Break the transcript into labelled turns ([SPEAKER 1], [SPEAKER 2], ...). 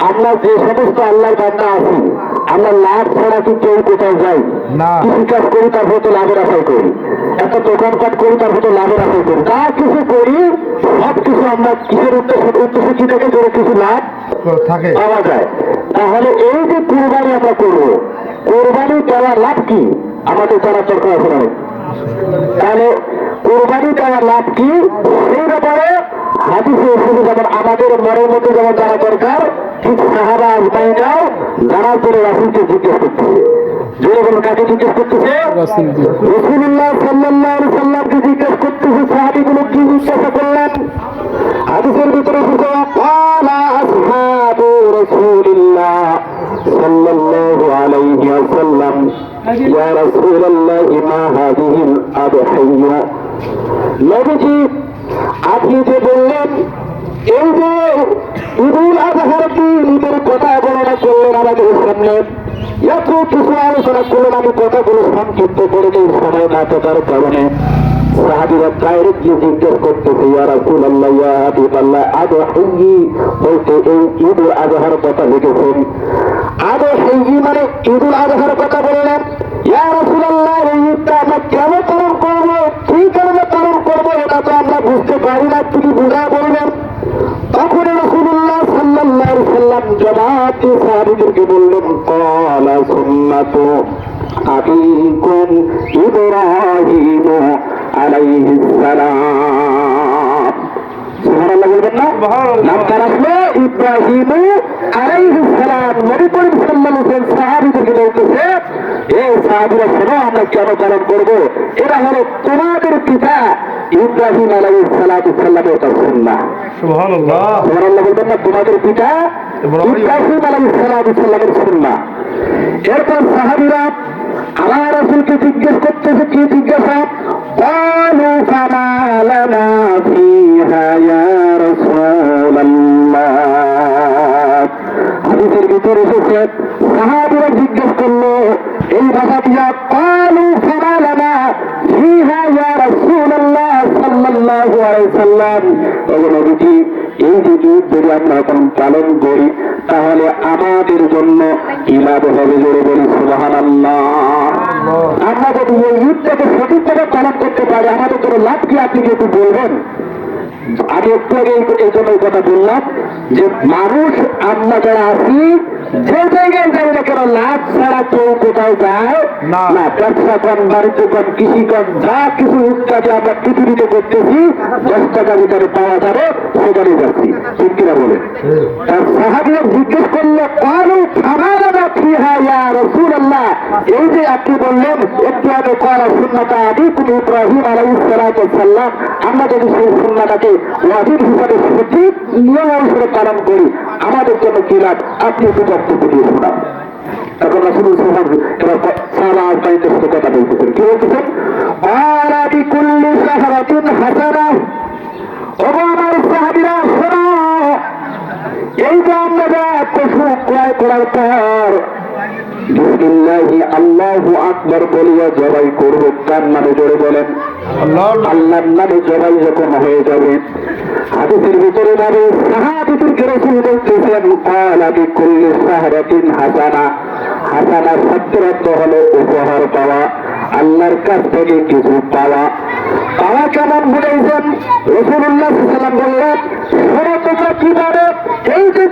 [SPEAKER 1] আমরা যে সমস্ত আল্লাহর বান্দা আছি, আমরা লাভ ছাড়া কি কেউ কোথাও যাই? কৃষি কাজ করি, তারপর তো লাভের আশাই করি। একটা দোকানপাট করি, তারপর তো লাভের আশাই করি। যা কিছু করি সব কিছু আমরা কিসের উদ্দেশ্য কি থেকে করে কিছু লাভ পাওয়া যায়। তাহলে এই যে কোরবানি আমরা করবো, কোরবানি দেওয়ার লাভ কি আমাদের জানার দরকার আছে না? তাহলে কোরবানি দেওয়ার লাভ কি সেই ব্যাপারে হাদিসে এসেছে, যেমন আমাদের মনের মধ্যে যেমন জানা দরকার, ঠিক সাহাবা আজমাইনরাও জানার জন্য রাসূলকে জিজ্ঞেস করতেছে। জোরে বলুন, কাকে জিজ্ঞেস করতেছে? রাসূলুল্লাহ সাল্লাল্লাহু আলাইহি সাল্লামকে জিজ্ঞেস করতেছে। সাহাবীগুলো কি জিজ্ঞাসা করলেন? হাদিসের ভিতরে এসেছে, ক্বালা আসহাবু রাসূলিল্লাহ সাল্লাল্লাহু আলাইহি ওয়াসাল্লাম ইয়া রাসূলুল্লাহ মা হাযিহিল আদহিয়া। নবীজি, আপনি যে বললেন এই যে ঈদুল আজহার দিন, ঈদের কথা বর্ণনা করলেন আমাদের সামনে, এত কিছু আলোচনা করলেন, আমি কথাগুলো সংক্ষিপ্ত করে দিই সময় না থাকার কারণে। সাহাবীরা ডাইরেক্টলি জিজ্ঞেস করতেছে, ইয়া রাসূলুল্লাহ ইয়া হাবিবাল্লাহ আদহি বলতে এই ঈদুল আজহার কথা লিখেছেন। আদহি মানে ঈদুল আজহার কথা বললেন। ইয়া রাসূলুল্লাহ এই ঈদটা আমরা কেন পালন করবো, কি কারণে পালন করবো, এটা তো আমরা বুঝতে পারি না, তিনি বুঝা বলবেন। তখন রাসূলুল্লাহ সাল্লাল্লাহু আলাইহি সাল্লাম জবাব দিয়ে সাহাবীদেরকে বললেন, ক্বালা সুন্নাতু আবিকুম ইব্রাহিম আলাইহিস সালাম। সুবহানাল্লাহ বলবেন না? নাম কার আসলো? ইব্রাহিম আলাইহিস সালাম। নবী করিম সাল্লাল্লাহু আলাইহি ওয়াসাল্লাম সাহাবীদেরকে বলতেছে, এই সাহাবীরা শোনো, আমরা কেন পালন করবো? এরা হলো তোমাদের পিতা ইব্রাহিম আলাইহিস সালামের সুন্নাহ। সুবহানাল্লাহ, সুবহানাল্লাহ বলবেন না? তোমাদের পিতা ইব্রাহিম আলাইহিস সালামের সুন্নাহ। এরপর সাহাবীরা আমার রাসূলকে জিজ্ঞেস করতেছে, কি জিজ্ঞাসা? ক্বালু ফামা লানা ফিহা ইয়া রাসূলুল্লাহ। হাদিসের ভিতরে এসেছে, সাহাবীরা জিজ্ঞেস করলো এই ভাষা দিয়া, ক্বালু ফামা লানা ফিহা ইয়া রাসূলুল্লাহ সাল্লাল্লাহু আলাইহি সাল্লাম। ও নবীজি, এই যে ঈদ যদি আমরা এখন পালন করি, তাহলে আমাদের জন্য কি লাভ হবে? জোরে বলি সুবহানাল্লাহ। আমরা যদি এই ঈদটাকে সঠিকভাবে পালন করতে পারি, আমাদের জন্য লাভ কি আপনি কি একটু বলবেন? আমি একটু আগে এই জন্য কথা বললাম যে মানুষ আমরা যারা আছি, যে জায়গায় যাই না কেন, লাভ ছাড়া কেউ কোথাও যায় না। ব্যবসা কর, বাণিজ্য কর, কৃষি কর, যা কিছু কাজে আমরা পৃথিবীতে করতেছি, 10 টাকা যেখানে পাওয়া যাবে সেখানে যাচ্ছি। ঠিক কিনা বলে? তার সাহাবীরা জিজ্ঞেস করলো, ক্বালু ফামা লানা ফিহা ইয়া রাসূলুল্লাহ। এই যে আপনি বললেন একটু আগে, ক্বালা সুন্নাতু আবিকুম ইব্রাহিম আলাইহিস সালাম, আমরা যদি সেই সুন্নাহটাকে ওয়াজিব হিসাবে সঠিক নিয়ম অনুসারে পালন করি, আমাদের জন্য কি লাভ? আপনি একটু বক্তব্য দিয়ে শোনান। তখন রাসূলুল্লাহ সাহাবা আজমাইনদের সাথে কথা বলতেছেন। কি বলতেছেন? ক্বালা বিকুল্লি শাহরাতিন হাসানাহ। ও আমার সাহাবীরা শোনো, এই যে আমরা পশু ক্রয় করার পর বিসমিল্লাহি আল্লাহু আকবার বলিয়া জবাই করব, কার নামে? জোরে বলেন, আল্লাহর নামে জবাই যখন হয়ে যাবে, হাদিসের ভিতরে যাবে, সাহাবীদেরকে রাসূল বলতেছেন, ক্বালা বিকুল্লি শাহরাতিন হাসানা। হাসানা শব্দের অর্থ হলো উপহার পাওয়া, আল্লাহর কাছ থেকে কিছু পাওয়া। পাওয়া কেমন বুঝাইছেন? রাসূলুল্লাহ সাল্লাল্লাহু আলাইহি ওয়াসাল্লাম বললেন, শোনো তোমরা কিভাবে এই যে